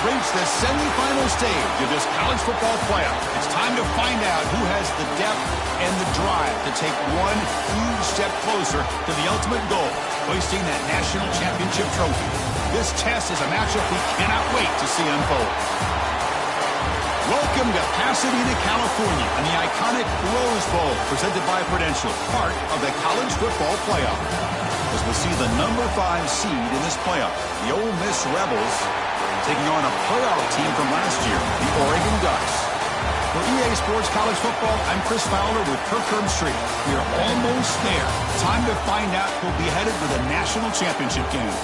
reached the semifinal stage of this college football playoff. It's time to find out who has the depth and the drive to take one huge step closer to the ultimate goal, hoisting that national championship trophy. This test is a matchup we cannot wait to see unfold. Welcome to Pasadena, California, and the iconic Rose Bowl, presented by Prudential, part of the college football playoff. As we'll see the number 5 seed in this playoff, the Ole Miss Rebels, taking on a playoff team from last year, the Oregon Ducks. For EA Sports College Football, I'm Chris Fowler with Kirk Herbstreit. We are almost there. Time to find out who'll be headed for the national championship game.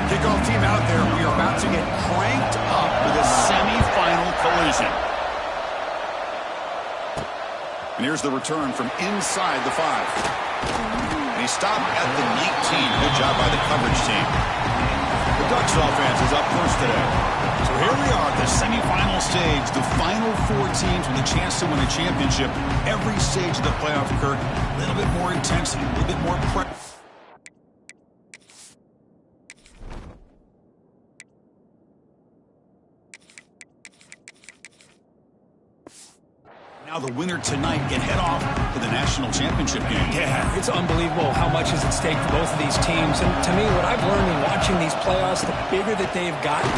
Kickoff team out there. We are about to get cranked up with a semifinal collision. And here's the return from inside the 5. And he stopped at the 19. Good job by the coverage team. The Ducks offense is up first today. So here we are at the semifinal stage. The final 4 teams with a chance to win a championship. Every stage of the playoff, Kirk, a little bit more intensity, a little bit more pressure. Now the winner tonight can head off to the national championship game. Yeah, it's unbelievable how much is at stake for both of these teams. And to me, what I've learned in watching these playoffs, the bigger that they've gotten,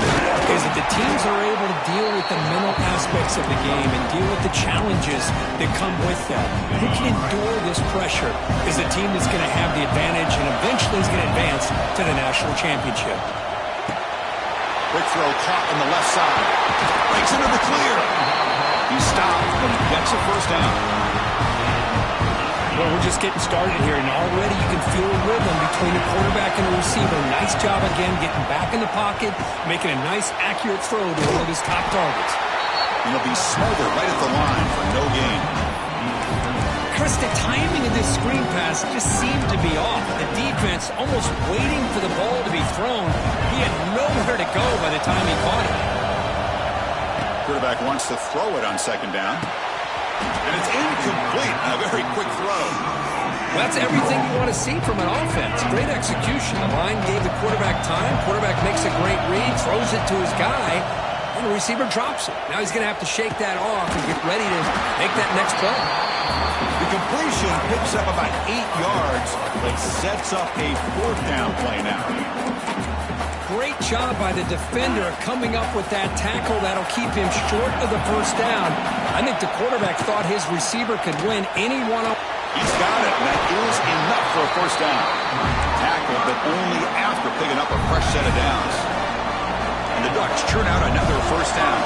is that the teams are able to deal with the mental aspects of the game and deal with the challenges that come with that. Who can endure this pressure is the team that's going to have the advantage and eventually is going to advance to the national championship. Quick throw caught on the left side. Breaks into the clear. He stopped, but he gets a first down. Well, we're just getting started here, and already you can feel a rhythm between the quarterback and the receiver. Nice job again getting back in the pocket, making a nice, accurate throw to one of his top targets. And he'll be smothered right at the line for no gain. Chris, the timing of this screen pass just seemed to be off. The defense almost waiting for the ball to be thrown. He had nowhere to go by the time he caught it. Quarterback wants to throw it on second down. And it's incomplete. A very quick throw. Well, that's everything you want to see from an offense. Great execution. The line gave the quarterback time. Quarterback makes a great read, throws it to his guy, and the receiver drops it. Now he's going to have to shake that off and get ready to make that next play. The completion picks up about 8 yards, but sets up a 4th down play now. Great job by the defender coming up with that tackle. That'll keep him short of the first down. I think the quarterback thought his receiver could win any one-on-one. He's got it, and that is enough for a first down. Tackle, but only after picking up a fresh set of downs. And the Ducks churn out another first down.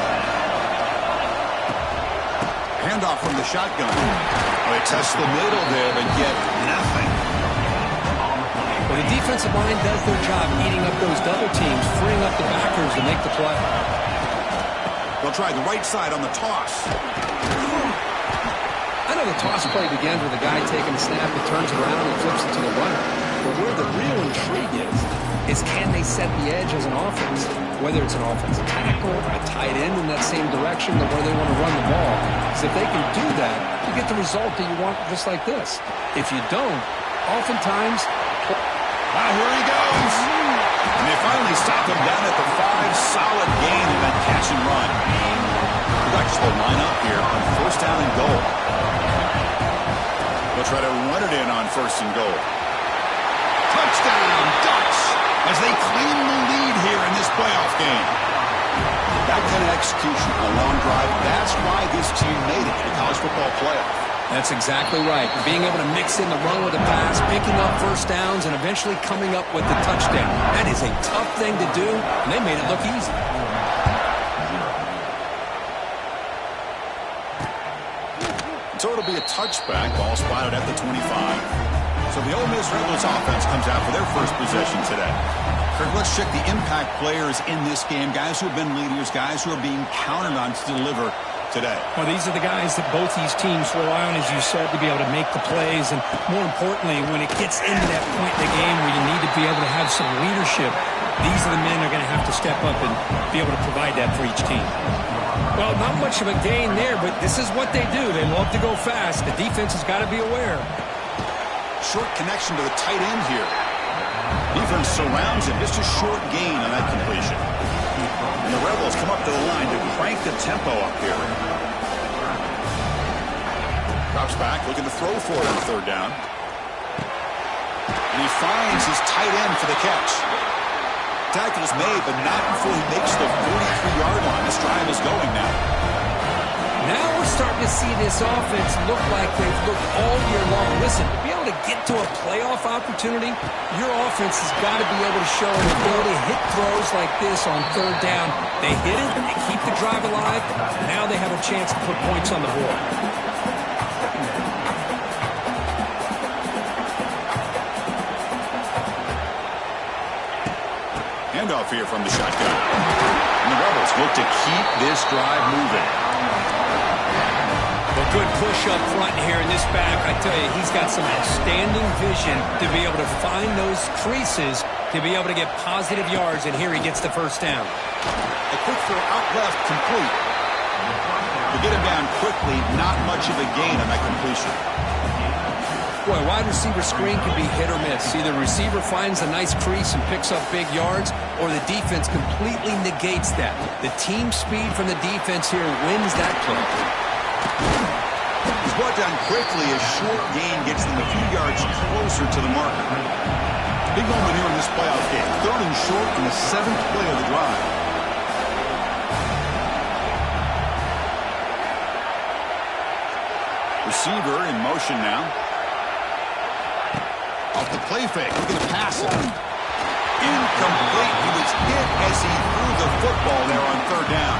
Handoff from the shotgun. They test the middle there, but get nothing. Well, the defensive line does their job eating up those double teams, freeing up the backers to make the play. They'll try the right side on the toss. I know the toss play begins with a guy taking a snap that turns around and flips it to the runner. But where the real intrigue is can they set the edge as an offense? Whether it's an offensive tackle, a tight end in that same direction, or where they want to run the ball. Because if they can do that, you get the result that you want just like this. If you don't, oftentimes... Here he goes. And they finally stop him down at the 5. Solid gain in that catch and run. The Ducks will line up here on first down and goal. They'll try to run it in on first and goal. Touchdown, Ducks, as they claim the lead here in this playoff game. That kind of execution, a long drive, that's why this team made it to the college football playoff. That's exactly right. Being able to mix in the run with the pass, picking up first downs, and eventually coming up with the touchdown. That is a tough thing to do, and they made it look easy. So it'll be a touchback, ball spotted at the 25. So the Ole Miss Rebels offense comes out for their first possession today. Kirk, let's check the impact players in this game, guys who have been leaders, guys who are being counted on to deliver today. Well, these are the guys that both these teams rely on, as you said, to be able to make the plays. And more importantly, when it gets into that point in the game where you need to be able to have some leadership, these are the men that are going to have to step up and be able to provide that for each team. Well, not much of a gain there, but this is what they do. They love to go fast. The defense has got to be aware. Short connection to the tight end here. Defense surrounds him. Just a short gain on that completion. And the Rebels come up to the line to crank the tempo up here. Drops back, looking to throw for it on third down. And he finds his tight end for the catch. Tackle's made, but not before he makes the 43-yard line. This drive is going now. Now we're starting to see this offense look like they've looked all year long. Listen, to be able to get to a playoff opportunity, your offense has got to be able to show an ability to hit throws like this on third down. They hit it, they keep the drive alive. Now they have a chance to put points on the board. Handoff here from the shotgun. And the Rebels look to keep this drive moving. A good push up front here in this back. I tell you, he's got some outstanding vision to be able to find those creases to be able to get positive yards, and here he gets the first down. A quick throw out left, complete. To get him down quickly, not much of a gain on that completion. Boy, wide receiver screen can be hit or miss. Either receiver finds a nice crease and picks up big yards, or the defense completely negates that. The team speed from the defense here wins that play. He's brought down quickly. A short gain gets them a few yards closer to the marker. Big moment here in this playoff game. Third and short in the 7th play of the drive. Receiver in motion now. Off the play fake. Looking to pass it. Incomplete. He was hit as he threw the football there on third down.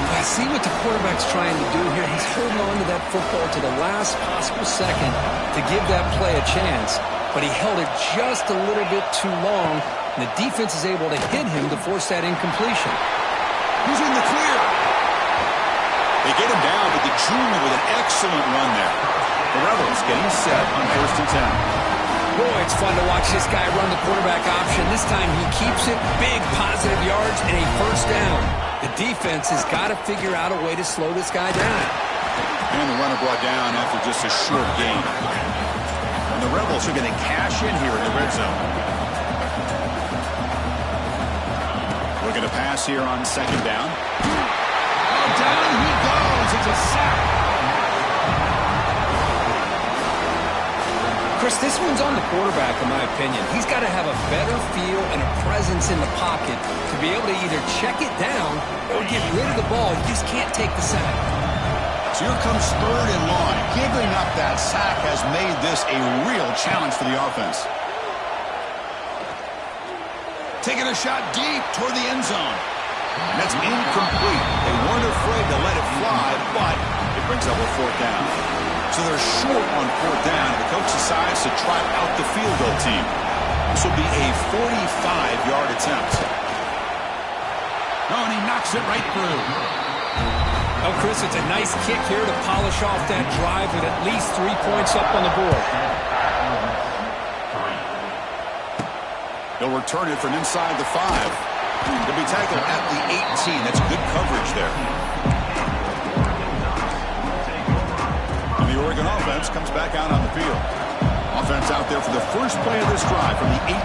I see what the quarterback's trying to do here. He's holding on to that football to the last possible second to give that play a chance. But he held it just a little bit too long, and the defense is able to hit him to force that incompletion. Who's in the clear? They get him down, but the junior with an excellent run there. The Rebels getting set on 1st and 10. Boy, it's fun to watch this guy run the quarterback option. This time he keeps it, big positive yards, and a first down. The defense has got to figure out a way to slow this guy down. And the runner brought down after just a short gain. And the Rebels are going to cash in here in the red zone. Looking to pass here on 2nd down. Oh, down he goes. It's a sack. Chris, this one's on the quarterback, in my opinion. He's got to have a better feel and a presence in the pocket to be able to either check it down or get rid of the ball. You just can't take the sack. So here comes 3rd and long. Giving up that sack has made this a real challenge for the offense. Taking a shot deep toward the end zone. And that's incomplete. They weren't afraid to let it fly, but it brings up a 4th down. So they're short on 4th down. The coach decides to try out the field goal team. This will be a 45-yard attempt. Oh, and he knocks it right through. Oh, Chris, it's a nice kick here to polish off that drive with at least 3 points up on the board. They'll return it from inside the 5. They'll be tackled at the 18. That's good coverage there. And the Oregon offense comes back out on the field. Offense out there for the first play of this drive from the 18.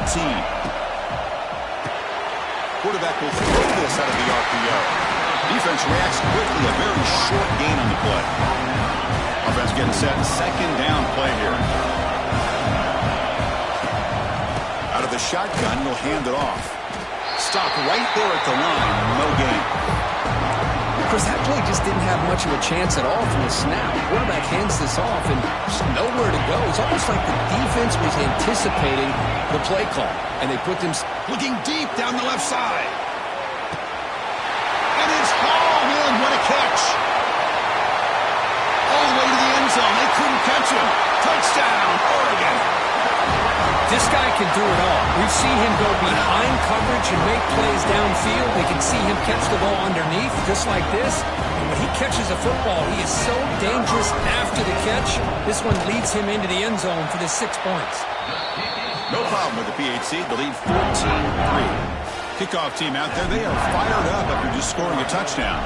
Quarterback will throw this out of the RPO. Defense reacts quickly, a very short gain on the play. Offense getting set, 2nd down play here. Out of the shotgun, he'll hand it off. Stop right there at the line, no gain. Chris, that play just didn't have much of a chance at all from the snap. Quarterback hands this off and just nowhere to go. It's almost like the defense was anticipating the play call, and they put them looking deep down the left side. And it's hauled in. What a catch. All the way to the end zone. They couldn't catch him. Touchdown, Oregon. This guy can do it all. We've seen him go behind coverage and make plays downfield. We can see him catch the ball underneath, just like this. And when he catches a football, he is so dangerous after the catch. This one leads him into the end zone for the 6 points. No problem with the PHC. The lead 14-3. Kickoff team out there, they are fired up after just scoring a touchdown.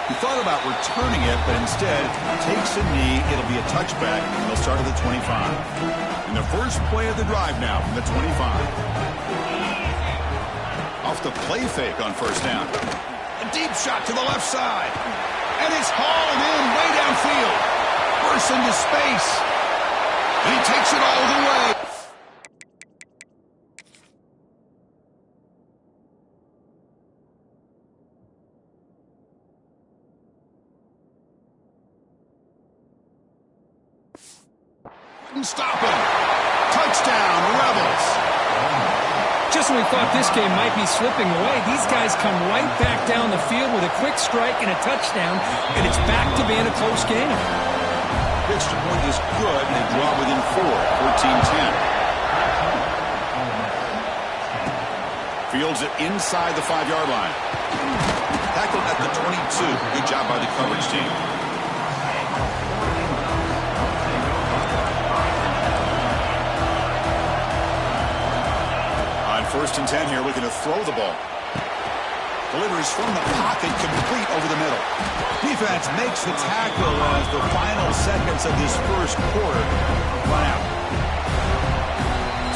He thought about returning it, but instead takes a knee. It'll be a touchback, and they'll start at the 25. And the first play of the drive now from the 25. Off the play fake on first down. A deep shot to the left side. And it's hauled in way downfield. Bursts into space. And he takes it all the way. Stop him. Touchdown, Rebels. Just when we thought this game might be slipping away, these guys come right back down the field with a quick strike and a touchdown, and it's back to being a close game. Extra point is good, and they draw within 4, 14-10. Fields it inside the 5-yard line. Tackled at the 22. Good job by the coverage team. First and 10 here, looking to throw the ball. Delivers from the pocket, complete over the middle. Defense makes the tackle as the final seconds of this first quarter run out.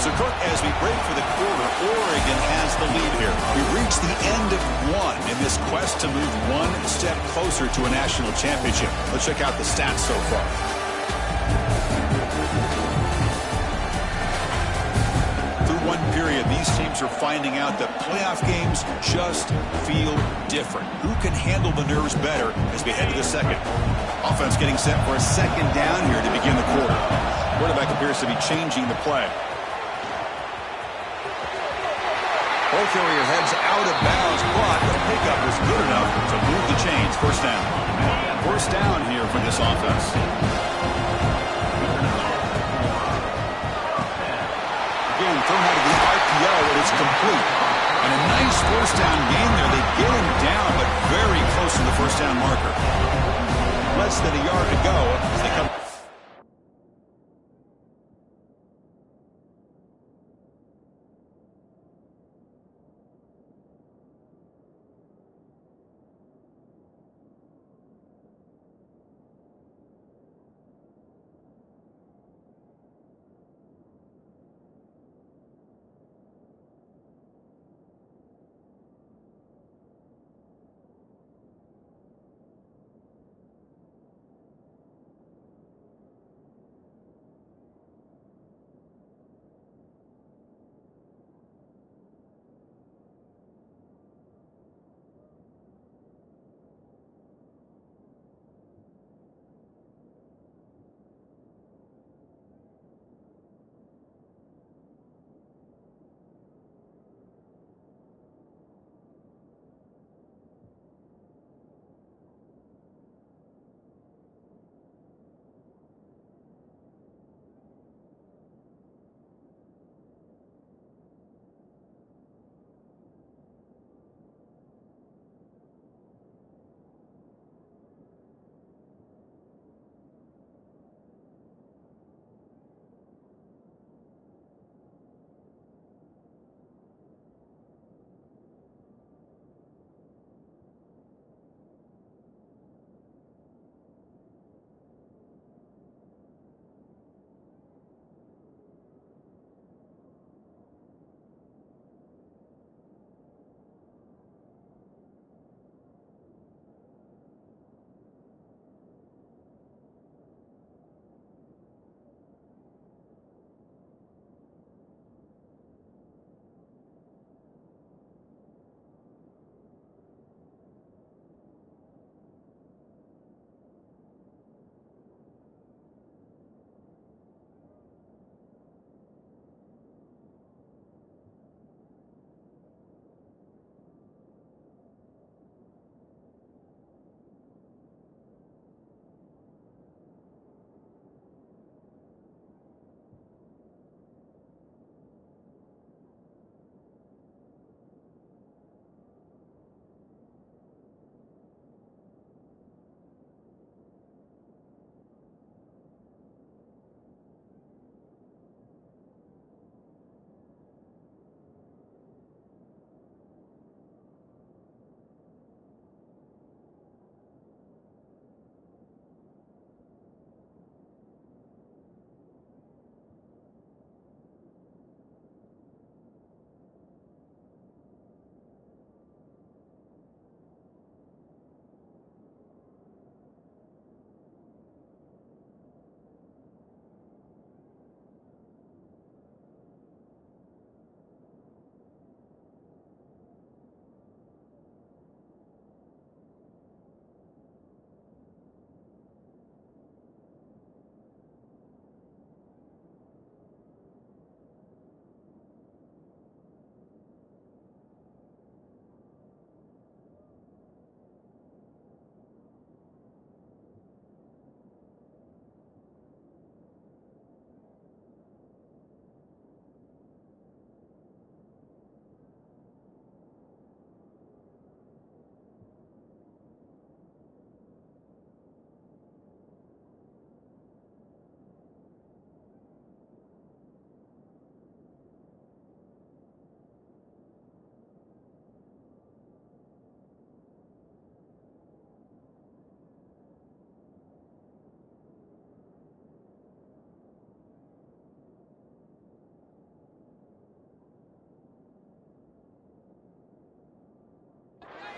So, Cook, as we break for the quarter, Oregon has the lead here. We've reached the end of one in this quest to move one step closer to a national championship. Let's check out the stats so far. One period, these teams are finding out that playoff games just feel different. Who can handle the nerves better as we head to the second? Offense getting set for a second down here to begin the quarter. Quarterback appears to be changing the play. Ball carrier heads out of bounds, but the pickup is good enough to move the chains. First down. First down here for this offense. Thrown out of the RPO, and it's complete. And a nice first down gain there. They get him down, but very close to the first down marker. Less than a yard to go as they come.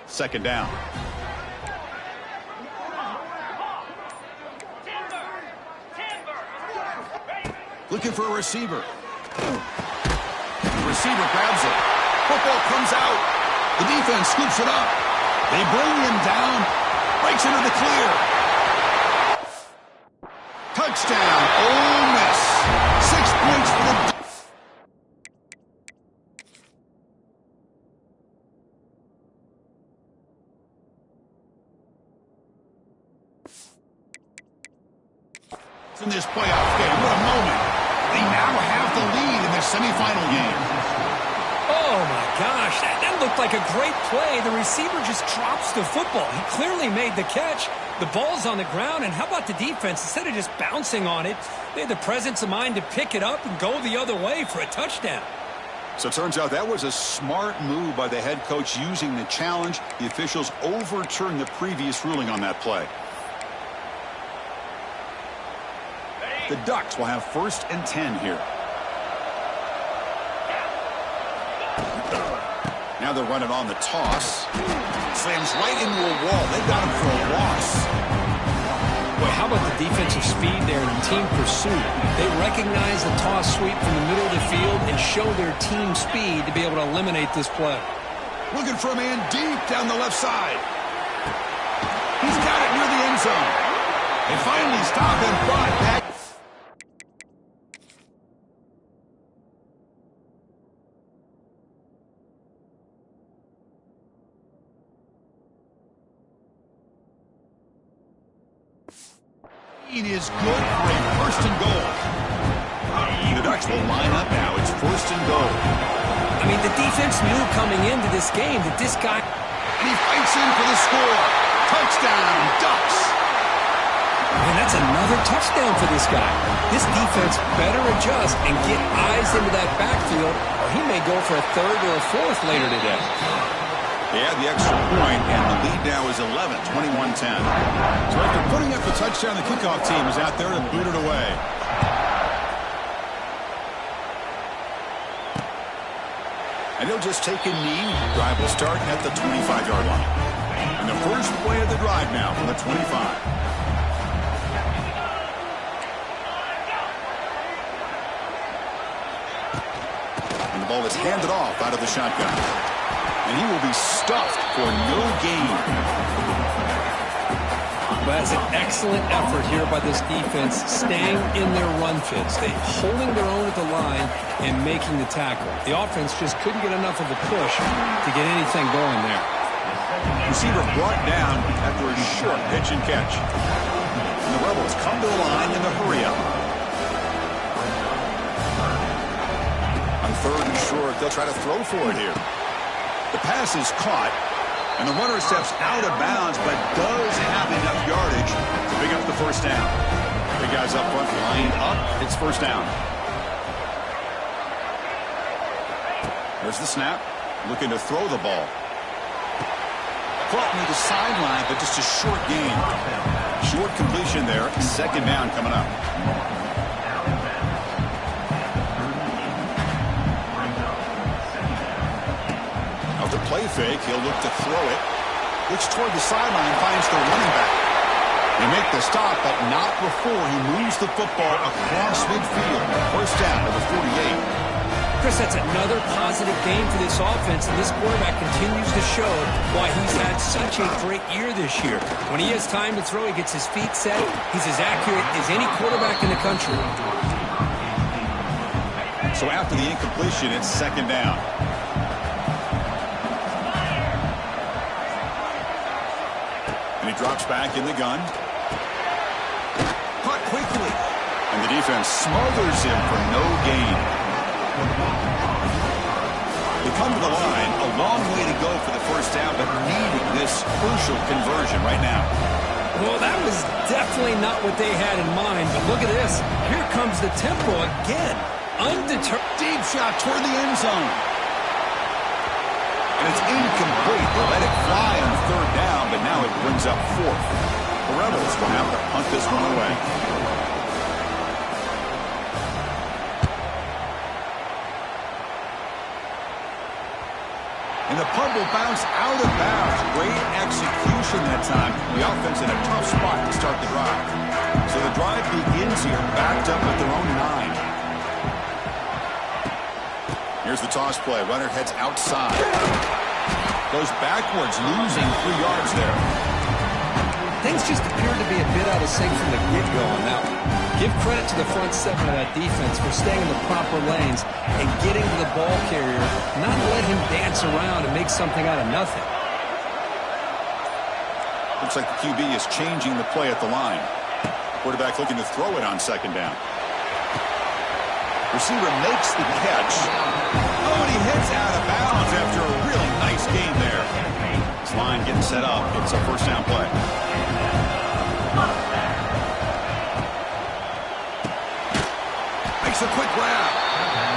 Second down. Looking for a receiver. The receiver grabs it. Football comes out. The defense scoops it up. They bring him down. Breaks into the clear. Touchdown, Ole Miss. 6 points for the... in this playoff game. What a moment. They now have the lead in their semifinal game. Oh, my gosh. That looked like a great play. The receiver just drops the football. He clearly made the catch. The ball's on the ground, and how about the defense? Instead of just bouncing on it, they had the presence of mind to pick it up and go the other way for a touchdown. So it turns out that was a smart move by the head coach using the challenge. The officials overturned the previous ruling on that play. The Ducks will have 1st and 10 here. Now they're running on the toss. Slams right into a wall. They got him for a loss. Boy, how about the defensive speed there and team pursuit? They recognize the toss sweep from the middle of the field and show their team speed to be able to eliminate this play. Looking for a man deep down the left side. He's got it near the end zone. They finally stop him, but back. It is good for a 1st and goal. The Ducks will line up now. It's 1st and goal. I mean, the defense knew coming into this game that this guy... And he fights in for the score. Touchdown, Ducks. And that's another touchdown for this guy. This defense better adjust and get eyes into that backfield, or he may go for a 3rd or a 4th later today. They had the extra point, and the lead now is 11, 21-10. So after putting up the touchdown, the kickoff team is out there to boot it away. And he'll just take a knee. Drive will start at the 25-yard line. And the first play of the drive now from the 25. And the ball is handed off out of the shotgun. And he will be stuffed for no gain. But that's an excellent effort here by this defense, staying in their run fits. They holding their own at the line and making the tackle. The offense just couldn't get enough of a push to get anything going there. Receiver brought down after a short pitch and catch. And the Rebels come to the line in the hurry up. On 3rd and short, they'll try to throw for it here. The pass is caught, and the runner steps out of bounds, but does have enough yardage to pick up the 1st down. The guys up front line up. It's 1st down. There's the snap. Looking to throw the ball. Caught near the sideline, but just a short gain. Short completion there. 2nd down coming up. The play fake, he'll look to throw it. Looks toward the sideline, finds the running back. They make the stop, but not before he moves the football across midfield. 1st down to the 48. Chris, that's another positive game for this offense, and this quarterback continues to show why he's had such a great year this year. When he has time to throw, he gets his feet set. He's as accurate as any quarterback in the country. So after the incompletion, it's 2nd down. And he drops back in the gun. Caught quickly. And the defense smothers him for no gain. They come to the line. A long way to go for the 1st down, but needing this crucial conversion right now. Well, that was definitely not what they had in mind, but look at this. Here comes the tempo again. Undeterred. Deep shot toward the end zone. And it's incomplete. They let it fly on 3rd down, but now it brings up 4th. The Rebels will have to punt this one away. And the punt will bounce out of bounds. time, the offense in a tough spot to start the drive. So the drive begins here, backed up at their own 9. Here's the toss play. Runner heads outside. Goes backwards, losing 3 yards there. Things just appeared to be a bit out of sync from the get-go on that one. Give credit to the front 7 of that defense for staying in the proper lanes and getting to the ball carrier, not let him dance around and make something out of nothing. Looks like the QB is changing the play at the line. Quarterback looking to throw it on 2nd down. Receiver makes the catch. Oh, and he heads out of bounds after a really nice game there. This line getting set up. It's a 1st down play. Makes a quick grab.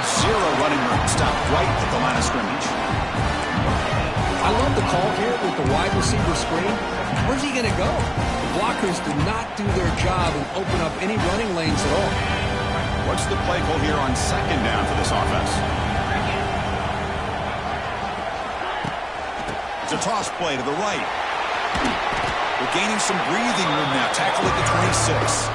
0 running room. Stopped right at the line of scrimmage. I love the call here with the wide receiver screen. Where's he going to go? The blockers did not do their job and open up any running lanes at all. What's the play call here on 2nd down for this offense? It's a toss play to the right. They're gaining some breathing room now. Tackle at the 26.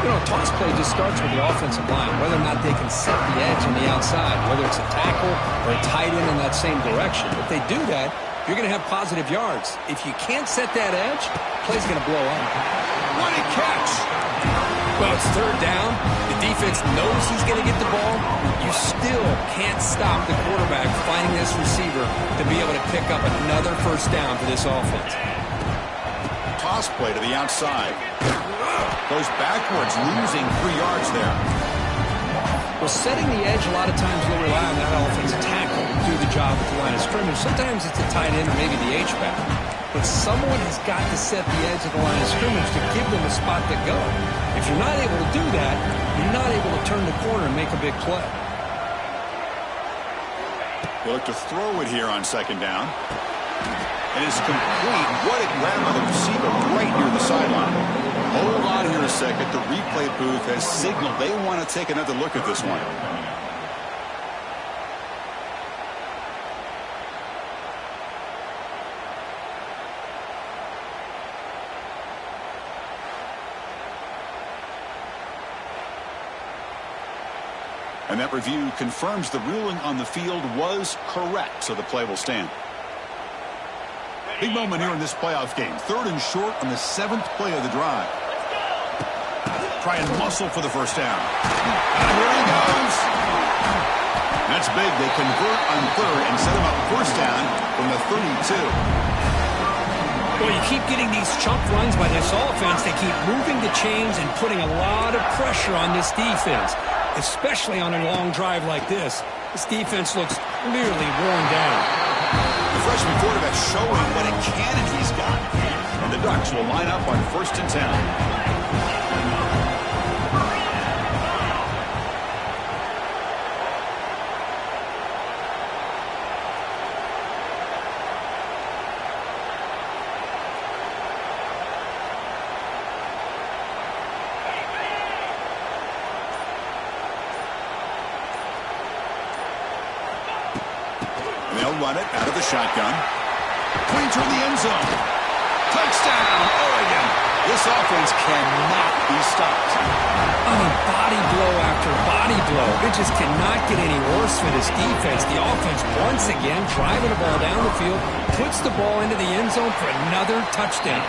You know, a toss play just starts with the offensive line, whether or not they can set the edge on the outside, whether it's a tackle or a tight end in that same direction. If they do that, you're going to have positive yards. If you can't set that edge, play's going to blow up. Running catch. Well, it's 3rd down. The defense knows he's going to get the ball. You still can't stop the quarterback finding this receiver to be able to pick up another 1st down for this offense. Toss play to the outside. Goes backwards, losing 3 yards there. Well, setting the edge, a lot of times will rely on that offensive tackle to do the job at the line of scrimmage. Sometimes it's a tight end or maybe the H-back. But someone has got to set the edge of the line of scrimmage to give them a spot to go. If you're not able to do that, you're not able to turn the corner and make a big play. They look to throw it here on 2nd down. And it's complete. What a grab by the receiver right near the sideline. Hold on here a second. The replay booth has signaled they want to take another look at this one. And that review confirms the ruling on the field was correct, so the play will stand. Big moment here in this playoff game. 3rd and short on the 7th play of the drive. Try and muscle for the 1st down. And here he goes. That's big. They convert on 3rd and set him up 1st down from the 32. Well, you keep getting these chunk runs by this offense. They keep moving the chains and putting a lot of pressure on this defense, especially on a long drive like this. This defense looks clearly worn down. The freshman quarterback showing what a cannon he's got. And the Ducks will line up on 1st and 10. Run it out of the shotgun. Pointer in the end zone. Touchdown, Oregon. This offense cannot be stopped. I mean, body blow after body blow. It just cannot get any worse for this defense. The offense, once again, driving the ball down the field, puts the ball into the end zone for another touchdown.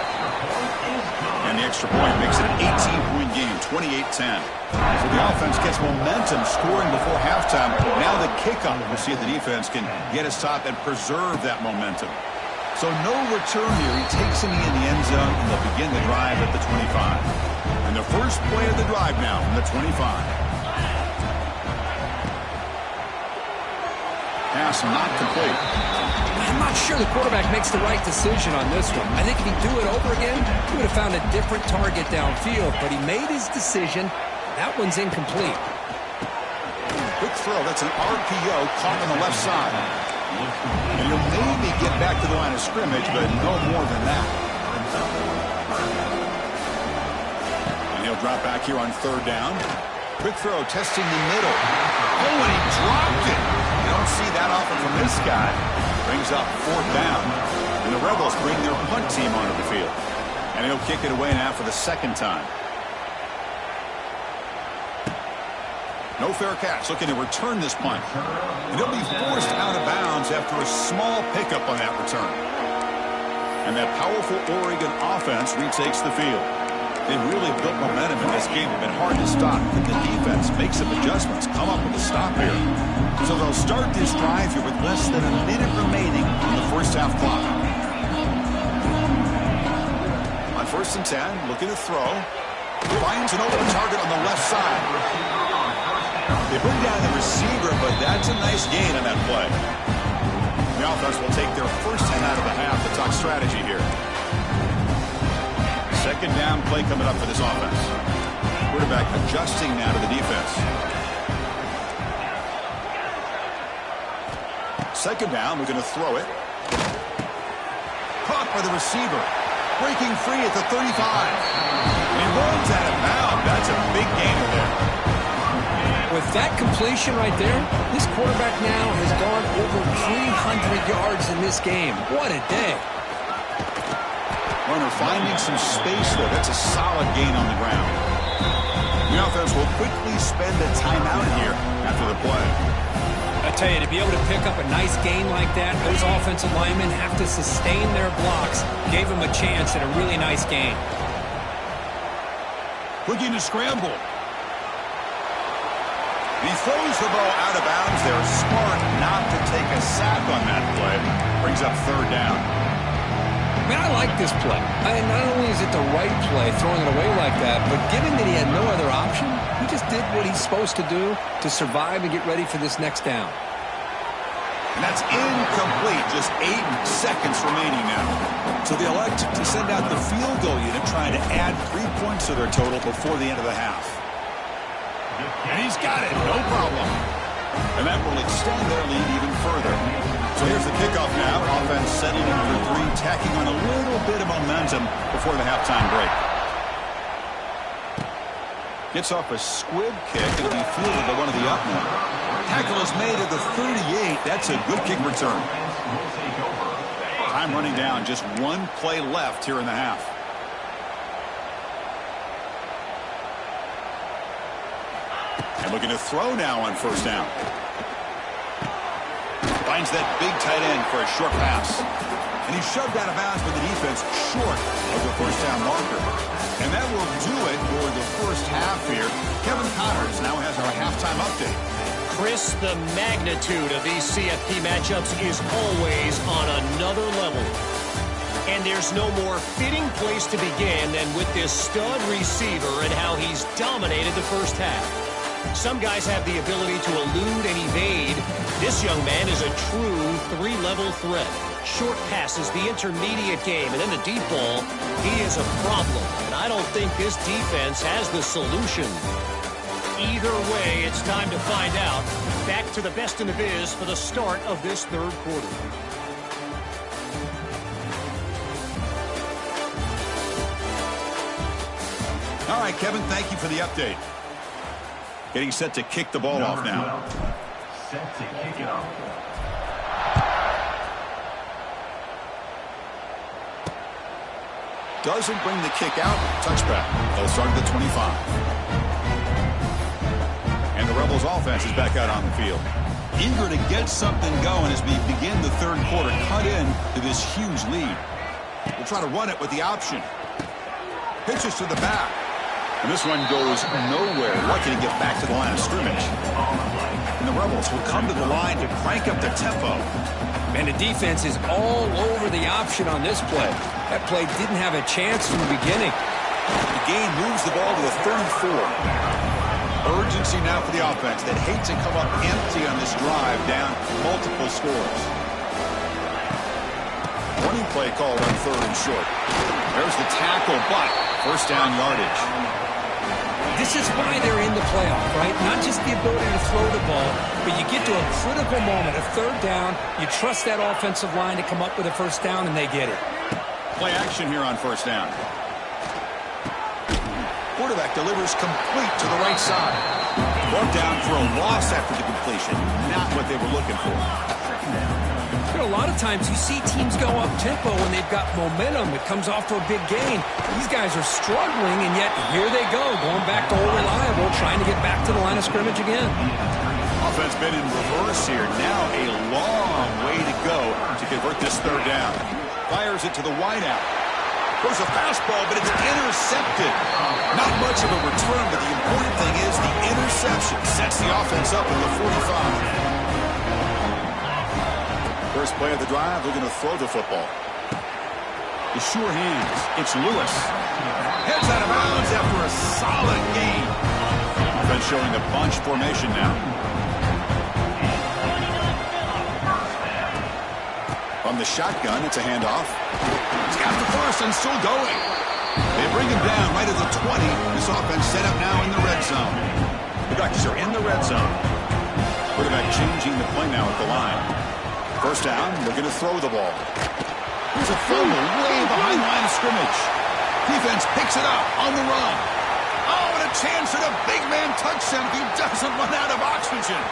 And the extra point makes it an 18-point game, 28-10. So the offense gets momentum scoring before halftime. Now the kickoff. We'll see if the defense can get his top and preserve that momentum. So no return here. He takes him in the end zone, and they'll begin the drive at the 25. And the first play of the drive now from the 25. Pass not complete. I'm not sure the quarterback makes the right decision on this one. I think if he'd do it over again, he would have found a different target downfield, but he made his decision. That one's incomplete. Quick throw. That's an RPO caught on the left side. And he'll maybe get back to the line of scrimmage, but no more than that. And he'll drop back here on 3rd down. Quick throw, testing the middle. Oh, and he dropped it. You don't see that often from this guy. Brings up 4th down. And the Rebels bring their punt team team onto the field. And he'll kick it away now for the second time. No fair catch, looking to return this punt. And he'll be forced out of bounds after a small pickup on that return. And that powerful Oregon offense retakes the field. They've really built momentum in this game. It's been hard to stop. But the defense makes some adjustments, come up with a stop here. So they'll start this drive here with less than a minute remaining on the first half clock. On 1st and 10, looking to throw. Finds an open target on the left side. They bring down the receiver, but that's a nice gain on that play. The offense will take their first 10 out of the half to talk strategy here. Second down play coming up for this offense. Quarterback adjusting now to the defense. Second down, we're going to throw it. Caught by the receiver. Breaking free at the 35. And he runs out of bounds. That's a big gainer there. With that completion right there, this quarterback now has gone over 300 yards in this game. What a day. Runner finding some space there. That's a solid gain on the ground. The offense will quickly spend a timeout here after the play. I tell you, to be able to pick up a nice gain like that, those offensive linemen have to sustain their blocks. Gave them a chance at a really nice gain. Looking to scramble. He throws the ball out of bounds there. Smart not to take a sack on that play. Brings up third down. Man, I like this play. Not only is it the right play, throwing it away like that, but given that he had no other option, he just did what he's supposed to do to survive and get ready for this next down. And that's incomplete. Just 8 seconds remaining now. So they elect to send out the field goal unit, trying to add 3 points to their total before the end of the half. And he's got it, no problem. And that will extend their lead even further. So here's the kickoff now. Offense setting in for 3, tacking on a little bit of momentum before the halftime break. Gets off a squib kick. It'll be fielded by one of the up men. Tackle is made at the 38. That's a good kick return. Time running down. Just 1 play left here in the half. And looking to throw now on first down. Finds that big tight end for a short pass. And he's shoved out of bounds by the defense short of the first down marker. And that will do it for the first half here. Kevin Connors now has our halftime update. Chris, the magnitude of these CFP matchups is always on another level. And there's no more fitting place to begin than with this stud receiver and how he's dominated the first half. Some guys have the ability to elude and evade. This young man is a true 3-level threat. Short passes, the intermediate game, and then the deep ball. He is a problem, and I don't think this defense has the solution. Either way, it's time to find out. Back to the best in the biz for the start of this third quarter. All right, Kevin, thank you for the update. Getting set to kick the ball off now. Set to kick it off. Doesn't bring the kick out. Touchback. They'll start at the 25. And the Rebels offense is back out on the field. Eager to get something going as we begin the third quarter. Cut in to this huge lead. We'll try to run it with the option. Pitches to the back. And this one goes nowhere. Lucky to get back to the line of scrimmage. And the Rebels will come to the line to crank up the tempo. And the defense is all over the option on this play. That play didn't have a chance from the beginning. The gain moves the ball to the 34. Urgency now for the offense that hates to come up empty on this drive, down multiple scores. Running play called on 3rd and short. There's the tackle, but first down yardage. This is why they're in the playoff, right? Not just the ability to throw the ball, but you get to a critical moment, a 3rd down, you trust that offensive line to come up with a first down, and they get it. Play action here on first down. Quarterback delivers complete to the right side. Brought down for a loss after the completion. Not what they were looking for. know, a lot of times you see teams go up-tempo when they've got momentum. It comes off for a big gain. These guys are struggling, and yet here they go, going back to old reliable, trying to get back to the line of scrimmage again. Offense been in reverse here. Now a long way to go to convert this third down. Fires it to the wideout. There's a fastball, but it's intercepted. Not much of a return, but the important thing is the interception sets the offense up at the 45. First play of the drive, they're going to throw the football. The sure hands. It's Lewis. Heads out of bounds after a solid gain. Offense showing a bunch formation now. From the shotgun, it's a handoff. He's got the first and still going. They bring him down right at the 20. This offense set up now in the red zone. The Ducks are in the red zone. Quarterback changing the play now at the line. First down, they're going to throw the ball. Here's a fumble way behind line of scrimmage. Defense picks it up on the run. Oh, and a chance at a big man touchdown if he doesn't run out of oxygen.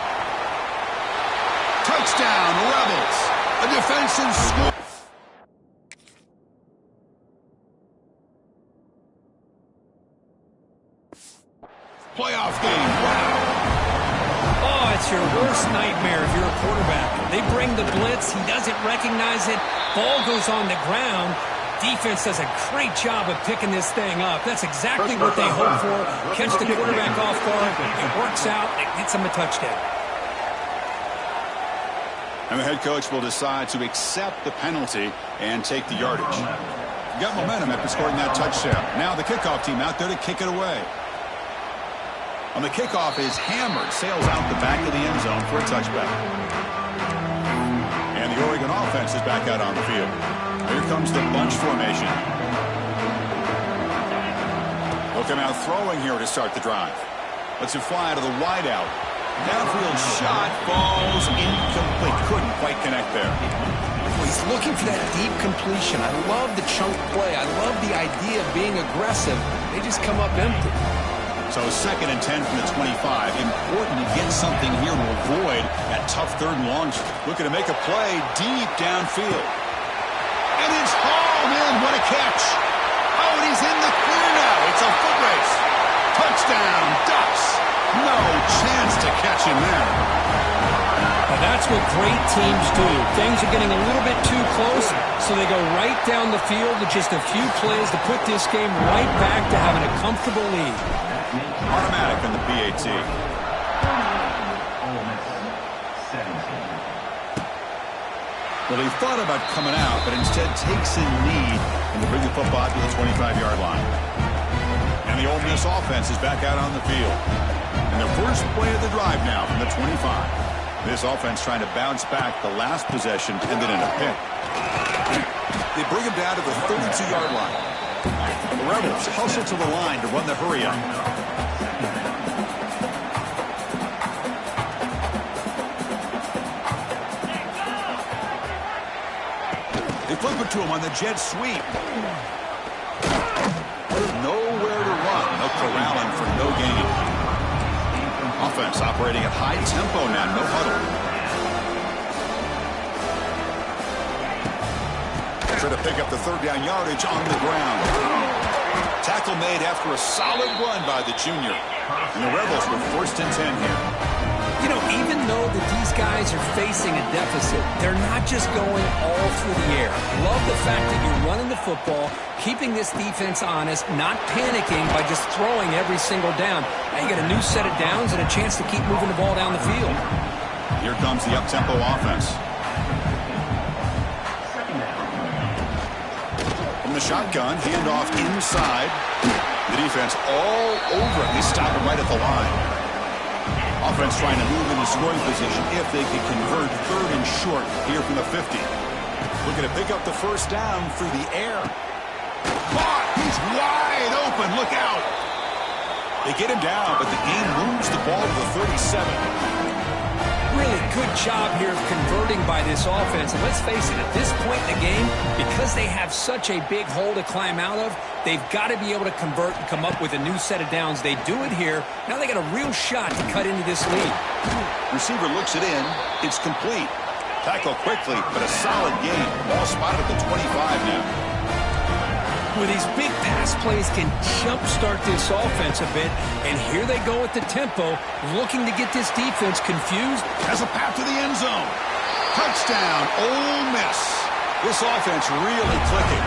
Touchdown, Rebels. A defensive score. Playoff game. Wow. Oh, it's your worst nightmare if you're a quarterback. They bring the blitz. He doesn't recognize it. Ball goes on the ground. Defense does a great job of picking this thing up. That's exactly what they hope for. Catch the quarterback off guard. It works out. It gets him a touchdown. And the head coach will decide to accept the penalty and take the yardage. Got momentum after scoring that touchdown. Now the kickoff team out there to kick it away. On the kickoff is hammered, sails out the back of the end zone for a touchback. And the Oregon offense is back out on the field. Here comes the bunch formation. They'll come out throwing here to start the drive. Let's it fly to the wideout. Downfield shot falls incomplete. Couldn't quite connect there. He's looking for that deep completion. I love the chunk play. I love the idea of being aggressive. They just come up empty. So 2nd and 10 from the 25. Important to get something here to avoid that tough third and long. Looking to make a play deep downfield. And it's hauled in. What a catch. Oh, and he's in the clear now. It's a foot race. Touchdown, Ducks. No chance to catch him there. Now that's what great teams do. Things are getting a little bit too close, so they go right down the field with just a few plays to put this game right back to having a comfortable lead. Automatic in the PAT. OLE MISS 17. Well, he thought about coming out, but instead takes a lead and they bring the football to the 25-yard line. And the Ole Miss offense is back out on the field. And the first play of the drive now from the 25. This offense trying to bounce back. The last possession ended in a pick. They bring him down to the 32-yard line. The Rebels hustle to the line to run the hurry up. They flip it to him on the jet sweep. Nowhere to run. No corralling for no gain. Offense operating at high tempo now. No huddle. Try to pick up the third down yardage on the ground. Tackle made after a solid run by the junior. And the Rebels were 1st and 10 here. You know, even though that these guys are facing a deficit, they're not just going all through the air. Love the fact that you're running the football, keeping this defense honest, not panicking by just throwing every single down. Now you got a new set of downs and a chance to keep moving the ball down the field. Here comes the up-tempo offense. From the shotgun, handoff inside. The defense all over it. They stop it right at the line. Offense trying to move into scoring position if they can convert 3rd and short here from the 50. Looking to pick up the first down through the air. Caught! He's wide open. Look out! They get him down, but the game moves the ball to the 37. Really good job here of converting by this offense. And let's face it, at this point in the game, because they have such a big hole to climb out of, they've got to be able to convert and come up with a new set of downs. They do it here. Now they got a real shot to cut into this lead. Receiver looks it in. It's complete. Tackle quickly, but a solid gain. Ball spotted at the 25 now. With these big pass plays can jumpstart this offense a bit, and here they go at the tempo, looking to get this defense confused. Has a path to the end zone. Touchdown, Ole Miss. This offense really clicking.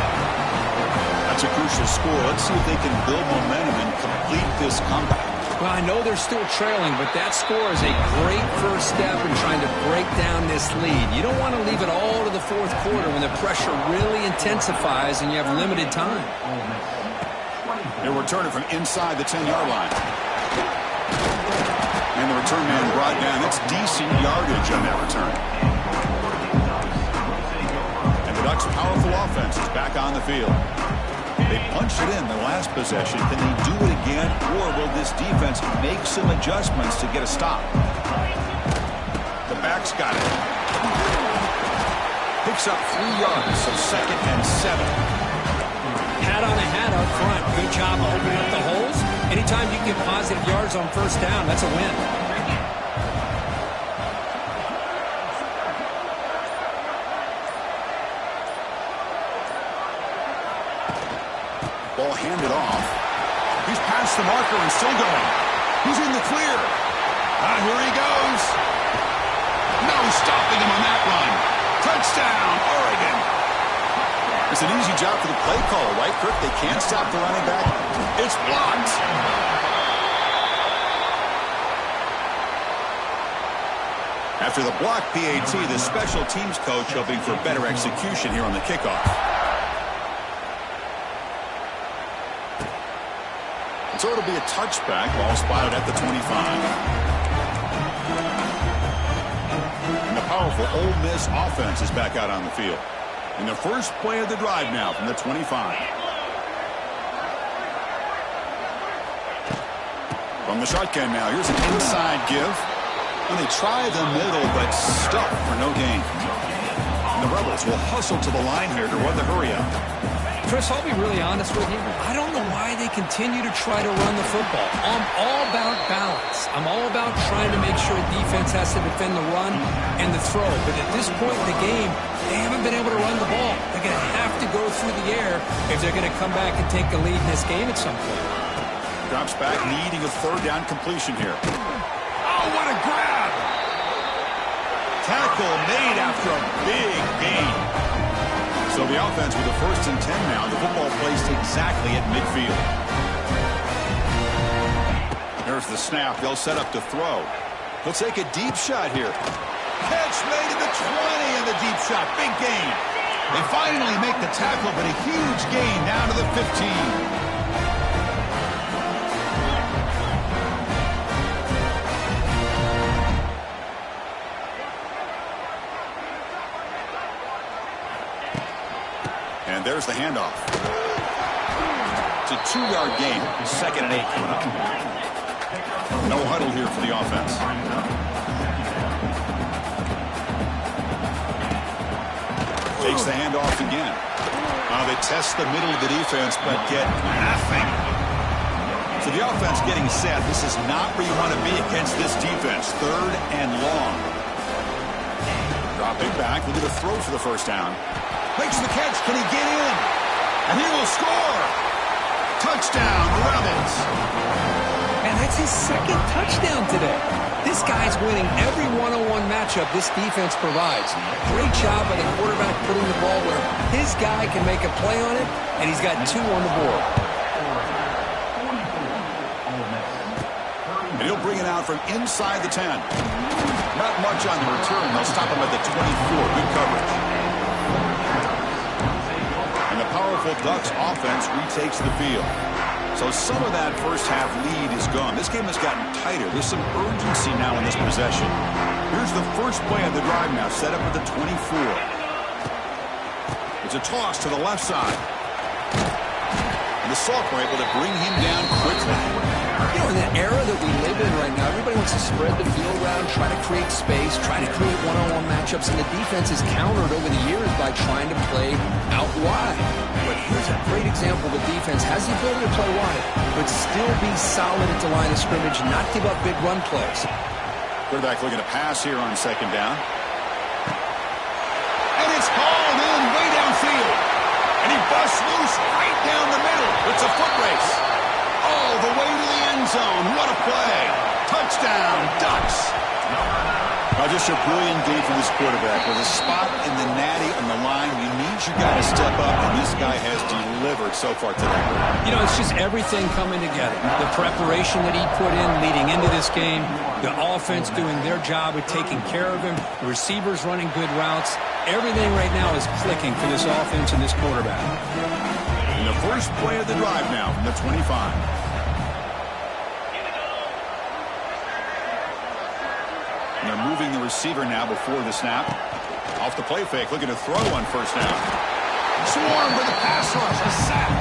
That's a crucial score. Let's see if they can build momentum and complete this comeback. Well, I know they're still trailing, but that score is a great first step in trying to break down this lead. You don't want to leave it all to the fourth quarter when the pressure really intensifies and you have limited time. They're returning from inside the 10-yard line. And the return man brought down. That's decent yardage on that return. And the Ducks' powerful offense is back on the field. They punched it in the last possession. Can they do it again, or will this defense make some adjustments to get a stop? The back's got it. Picks up 3 yards, so 2nd and 7. Hat on a hat up front. Good job opening up the holes. Anytime you get positive yards on first down, that's a win. Ball handed off. He's past the marker and still going. He's in the clear. Here he goes. No stopping him on that run. Touchdown, Oregon. It's an easy job for the play caller, right, Kirk? They can't stop the running back. It's blocked. After the block PAT, the special teams coach hoping for better execution here on the kickoff. So it'll be a touchback. Ball spotted at the 25. And the powerful Ole Miss offense is back out on the field. In the first play of the drive now from the 25. From the shotgun now. Here's an inside give. And they try the middle, but stuck for no gain. And the Rebels will hustle to the line here to run the hurry up. Chris, I'll be really honest with you. I don't know why they continue to try to run the football. I'm all about balance. I'm all about trying to make sure defense has to defend the run and the throw. But at this point in the game, they haven't been able to run the ball. They're going to have to go through the air if they're going to come back and take the lead in this game at some point. Drops back, needing a third down completion here. Oh, what a grab! Tackle made after a big gain. So the offense with the 1st and 10 now. The football placed exactly at midfield. There's the snap. They'll set up to throw. He'll take a deep shot here. Catch made at the 20 and the deep shot. Big gain. They finally make the tackle, but a huge gain down to the 15. And there's the handoff. It's a 2-yard gain. 2nd and 8 coming up. No huddle here for the offense. Takes the handoff again. They test the middle of the defense, but get nothing. So the offense getting set. This is not where you want to be against this defense. 3rd and long. Drop it back. Look at the throw for the first down. Makes the catch. Can he get in? And he will score. Touchdown, Rebels. And that's his 2nd touchdown today. This guy's winning every one-on-one matchup this defense provides. Great job by the quarterback putting the ball where his guy can make a play on it, and he's got 2 on the board. And he'll bring it out from inside the 10. Not much on the return. They'll stop him at the 24. Good coverage. Powerful Ducks offense retakes the field. So some of that first half lead is gone. This game has gotten tighter. There's some urgency now in this possession. Here's the first play of the drive now, set up at the 24. It's a toss to the left side. And the Salk were able to bring him down quickly. You know, in the era that we live in right now, everybody wants to spread the field around, try to create space, try to create one-on-one matchups, and the defense is countered over the years by trying to play out wide. But here's a great example. The defense has the ability to play wide, but still be solid at the line of scrimmage, not give up big run plays. Quarterback looking to pass here on 2nd down. right down the middle. It's a foot race. All the way to the end zone. What a play. Touchdown, Ducks. Now just a brilliant game from this quarterback. With a spot in the natty on the line, you need your guy to step up, and this guy has delivered so far today. You know, it's just everything coming together. The preparation that he put in leading into this game, the offense doing their job of taking care of him, the receivers running good routes. Everything right now is clicking for this offense and this quarterback. And the first play of the drive now from the 25. And they're moving the receiver now before the snap. Off the play fake, looking to throw on first down. Swarm for the pass rush, a sack.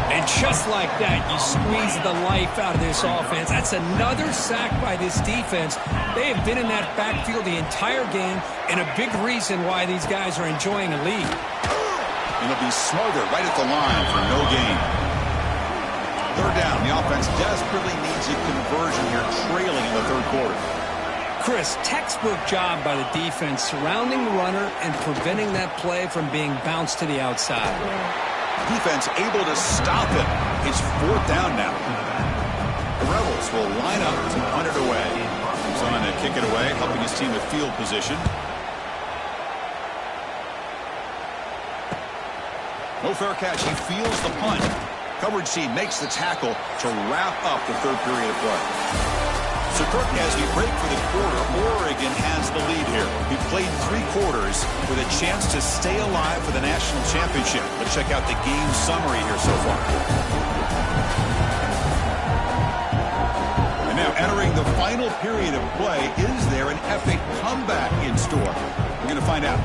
And just like that, you squeeze the life out of this offense. That's another sack by this defense. They have been in that backfield the entire game, and a big reason why these guys are enjoying a lead. And it'll be Smoger right at the line for no gain. Third down, the offense desperately needs a conversion here, trailing in the third quarter. Chris, textbook job by the defense surrounding the runner and preventing that play from being bounced to the outside. Defense able to stop him. It's fourth down now. The Rebels will line up to punt it away. He's on to kick it away, helping his team with field position. No fair catch. He feels the punt. Coverage team makes the tackle to wrap up the third period of play. So, Kirk, as we break for the quarter, Oregon has the lead here. We've played 3 quarters with a chance to stay alive for the national championship. Let's check out the game summary here so far. And now, entering the final period of play, is there an epic comeback in store? We're going to find out.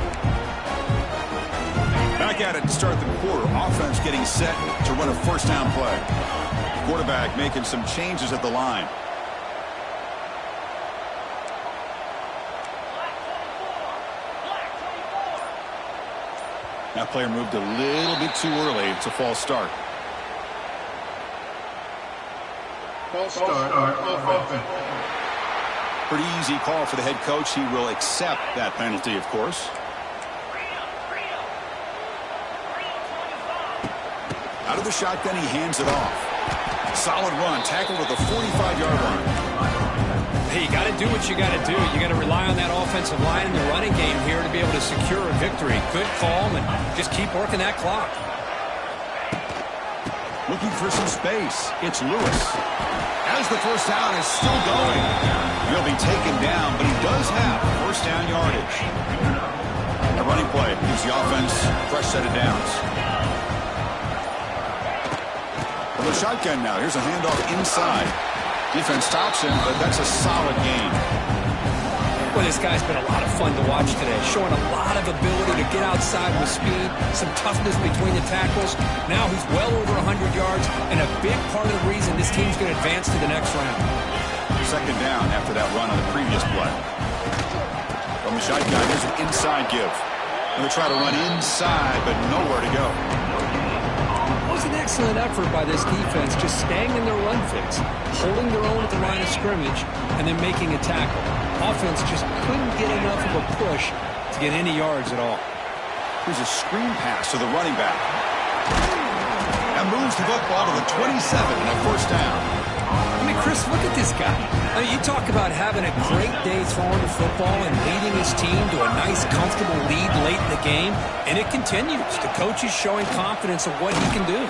Back at it to start the quarter. Offense getting set to run a first down play. Quarterback making some changes at the line. That player moved a little bit too early. It's a false start. False start on offense. Pretty easy call for the head coach. He will accept that penalty, of course. Out of the shotgun, he hands it off. Solid run. Tackled at the 45-yard line. Hey, you got to do what you got to do. You got to rely on that offensive line in the running game here to be able to secure a victory. Good call, and just keep working that clock. Looking for some space. It's Lewis. As the first down is still going. He'll be taken down, but he does have first down yardage. A running play gives the offense a fresh set of downs. From the shotgun now, here's a handoff inside. Defense stops him, but that's a solid game. Well, this guy's been a lot of fun to watch today, showing a lot of ability to get outside with speed, some toughness between the tackles. Now he's well over 100 yards, and a big part of the reason this team's going to advance to the next round. Second down after that run on the previous play. From the shotgun, here's an inside give. Going to try to run inside, but nowhere to go. It was an excellent effort by this defense, just staying in their run fix, holding their own at the line of scrimmage, and then making a tackle. Offense just couldn't get enough of a push to get any yards at all. Here's a screen pass to the running back. That moves the football to the 27 and a first down. I mean, Chris, look at this guy. I mean, you talk about having a great day throwing the football and leading his team to a nice, comfortable lead late in the game, and it continues. The coach is showing confidence of what he can do.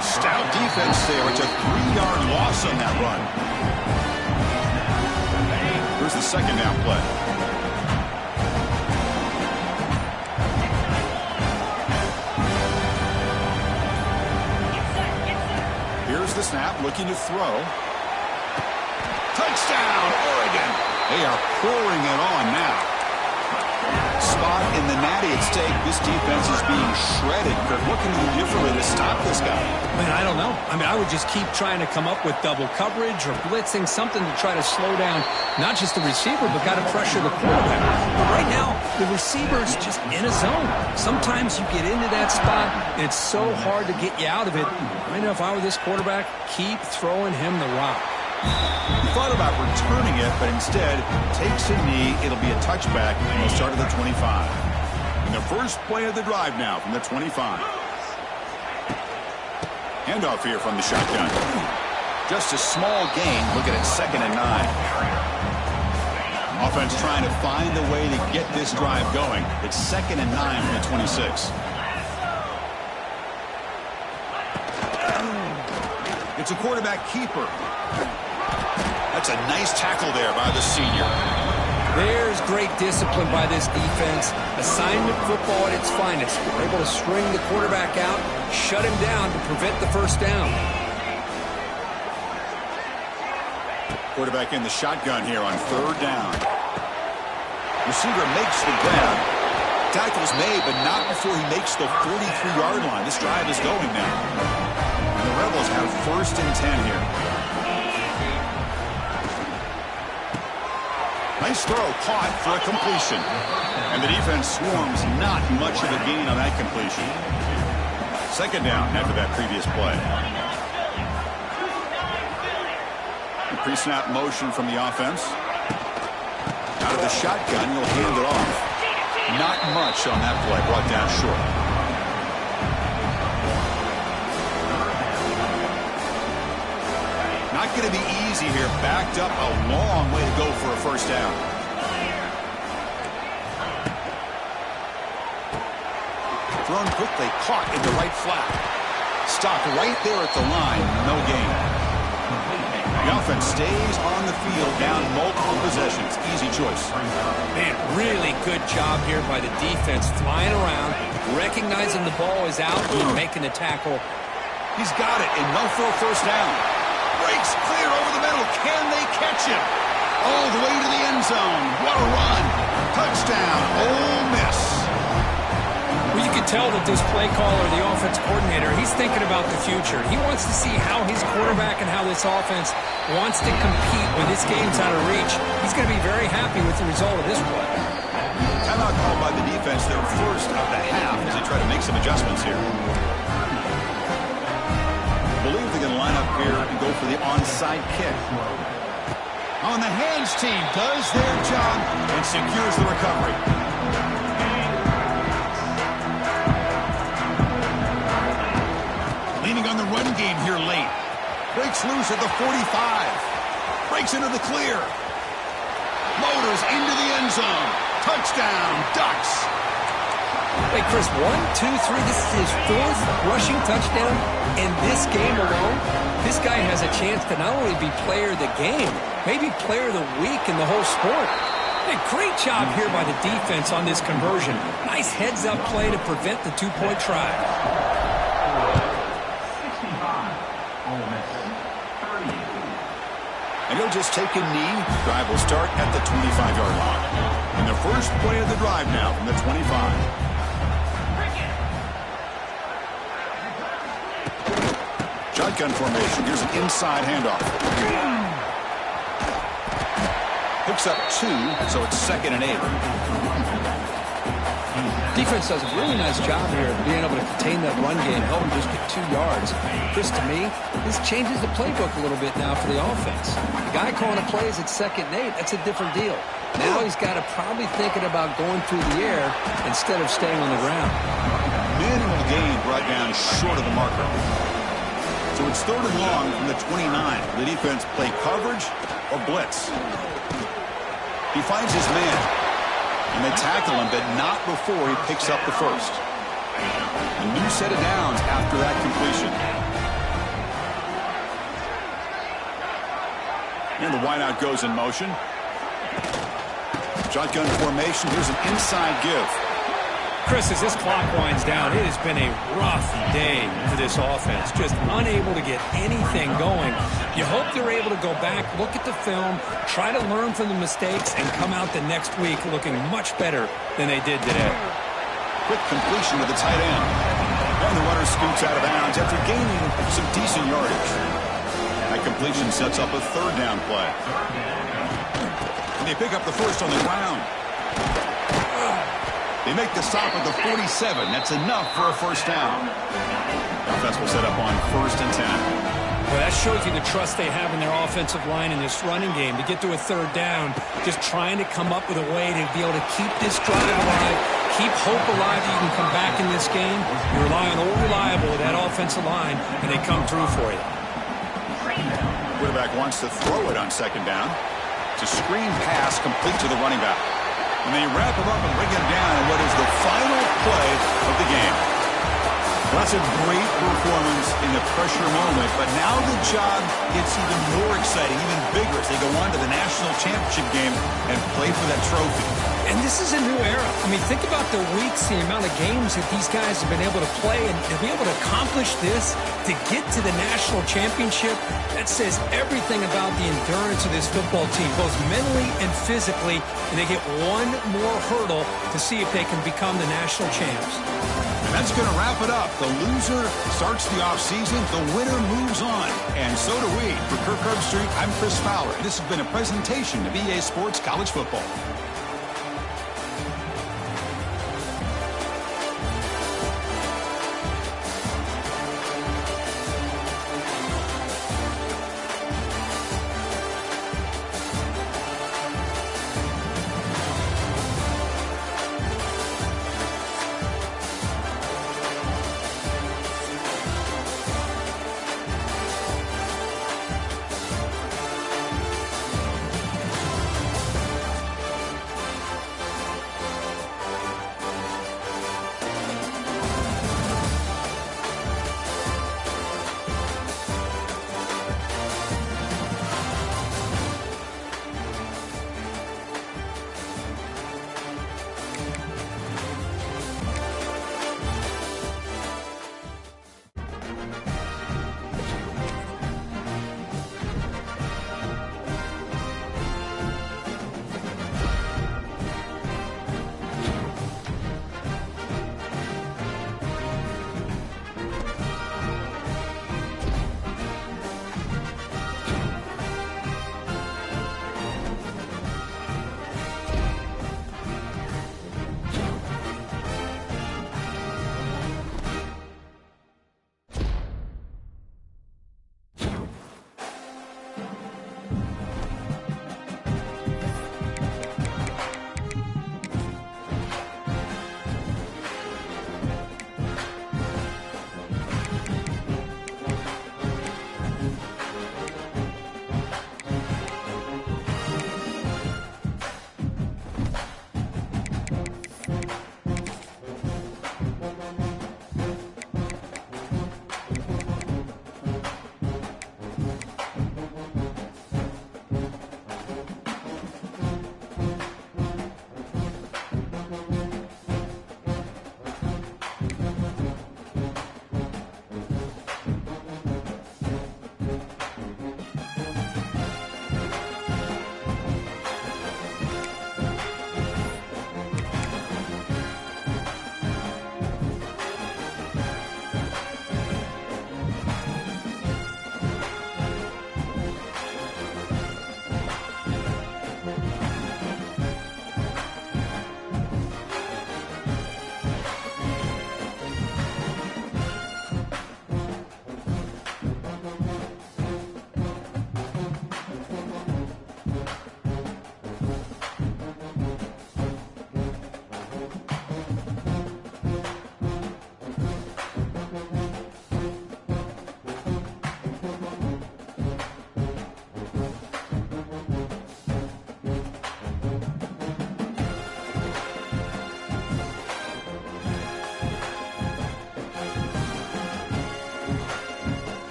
Stout defense there. It's a 3-yard loss on that run. Here's the second down play. Here's the snap, looking to throw. Touchdown, Oregon. They are pouring it on now. Spot in the natty at stake. This defense is being shredded. Kirk, what can you do differently to stop this guy? Man, I don't know. I mean, I would just keep trying to come up with double coverage or blitzing, something to try to slow down not just the receiver, but got to pressure the quarterback. But right now, the receiver's just in a zone. Sometimes you get into that spot, and it's so hard to get you out of it. Right now, if I were this quarterback, keep throwing him the rock. He thought about returning it, but instead takes a knee. It'll be a touchback, and he'll start at the 25. And the first play of the drive now from the 25. Handoff here from the shotgun. Just a small gain. Looking at 2nd and 9. Offense trying to find a way to get this drive going. It's 2nd and 9 from the 26. It's a quarterback keeper. That's a nice tackle there by the senior. There's great discipline by this defense. Assignment football at its finest. They're able to string the quarterback out, shut him down to prevent the first down. Quarterback in the shotgun here on 3rd down. Receiver makes the grab. Tackle's made, but not before he makes the 43-yard line. This drive is going now. And the Rebels have 1st and 10 here. Nice throw, caught for a completion. And the defense swarms, not much of a gain on that completion. 2nd down after that previous play. Pre-snap motion from the offense. Out of the shotgun, he'll hand it off. Not much on that play, brought down short. Not going to be easy here. Backed up a long way to go for a first down. Thrown quickly, caught in the right flat. Stopped right there at the line, no gain. The offense stays on the field, down multiple possessions. Easy choice. Man, really good job here by the defense, flying around, recognizing the ball is out, and making the tackle. He's got it, enough for a first down. Breaks clear over the middle. Can they catch him? All the way to the end zone. What a run. Touchdown, Ole Miss. Well, you can tell that this play caller, the offense coordinator, he's thinking about the future. He wants to see how his quarterback and how this offense wants to compete when this game's out of reach. He's going to be very happy with the result of this play. Timeout called by the defense, their first of the half, as they try to make some adjustments here. I believe they're going to line up here and go for the onside kick. On the hands team does their job and secures the recovery. Leaning on the run game here late. Breaks loose at the 45. Breaks into the clear. Motors into the end zone. Touchdown, Ducks. Hey, Chris, 1, 2, 3. This is his 4th rushing touchdown in this game alone. This guy has a chance to not only be player of the game, maybe player of the week in the whole sport. Hey, great job here by the defense on this conversion. Nice heads-up play to prevent the 2-point try. And he'll just take a knee. Drive will start at the 25-yard line. And the first play of the drive now from the 25. Shotgun formation. Here's an inside handoff. Picks up 2, so it's 2nd and 8. Defense does a really nice job here of being able to contain that run game, help him just get 2 yards. Chris, to me, this changes the playbook a little bit now for the offense. The guy calling the plays at 2nd and 8, that's a different deal. Now he's got to probably thinking about going through the air instead of staying on the ground. Minimal gain brought down short of the marker. So it's 3rd and long from the 29. The defense play coverage or blitz. He finds his man. And they tackle him, but not before he picks up the first. A new set of downs after that completion. And the wideout goes in motion. Shotgun formation. Here's an inside give. Chris, as this clock winds down, it has been a rough day for this offense. Just unable to get anything going. You hope they're able to go back, look at the film, try to learn from the mistakes, and come out the next week looking much better than they did today. Quick completion to the tight end. And the runner scoots out of bounds after gaining some decent yardage. That completion sets up a 3rd down play. And they pick up the first on the ground. They make the stop at the 47. That's enough for a first down. Offense will set up on 1st and 10. Well, that shows you the trust they have in their offensive line in this running game. To get to a 3rd down, just trying to come up with a way to be able to keep this drive alive, keep hope alive that you can come back in this game, you rely on old reliable with that offensive line, and they come through for you. Quarterback wants to throw it on second down. It's a screen pass complete to the running back. And they wrap him up and bring him down in what is the final play of the game. Well, that's a great performance in the pressure moment, but now the job gets even more exciting, even bigger as they go on to the national championship game and play for that trophy. And this is a new era. I mean, think about the weeks, the amount of games that these guys have been able to play, and to be able to accomplish this, to get to the national championship, that says everything about the endurance of this football team, both mentally and physically, and they get one more hurdle to see if they can become the national champs. And that's going to wrap it up. The loser starts the offseason. The winner moves on. And so do we. For Kirk Herbstreit, I'm Chris Fowler. This has been a presentation of EA Sports College Football.